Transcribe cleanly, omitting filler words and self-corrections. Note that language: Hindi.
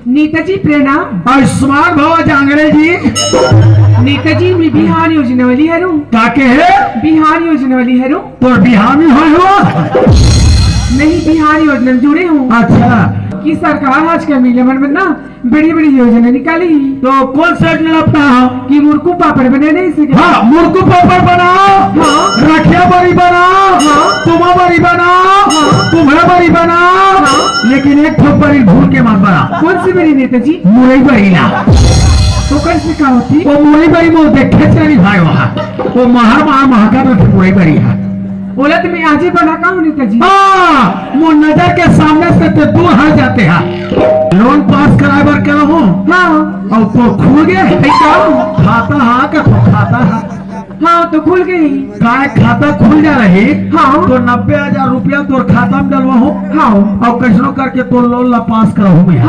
नेताजी प्रणाम। आयुष्मान भव जांगड़े जी। नेताजी मैं बिहार योजना वाली हरू। काके है बिहार योजना वाली हरू। तो बिहार में हो नहीं बिहार योजना में जुड़े हूँ। अच्छा कि सरकार आज का मिले मन में ना बड़ी बड़ी योजना निकाली। तो कौन सा योजना अपना हो कि मुर्कू पापड़ बने नहीं सके। हाँ मुर्कू पापड़ बनाओ। हाँ रखिया बड़ी बनाओ। हाँ तुम्हा बड़ी बनाओ। हाँ तुम्हें बड़ी बनाओ। हाँ लेकिन एक ठोक बड़ी भूल के मत बना। कौन सी बड़ी नेताजी? मुरई बड़ी ना तो कैसे का होती? वो मुरई बड़ी में देखे चली भाई वहाँ वो महर महका में मुरई बड़ी है। बोला तो मैं आज ही बना का हूँ नेताजी। हाँ वो नजर के सामने से तो दूर हट जाते हैं। लोन पास कराए बार करा हूँ। हाँ और तो खुल गए खाता हाँ का तो खाता है। हाँ तो खुल गई। काय खाता खुल जा रही। हाँ तो 90,000 रुपया तोर खाता में डलवा हूँ। हाँ और कैसनो करके तो लोन ला पास करा हूँ।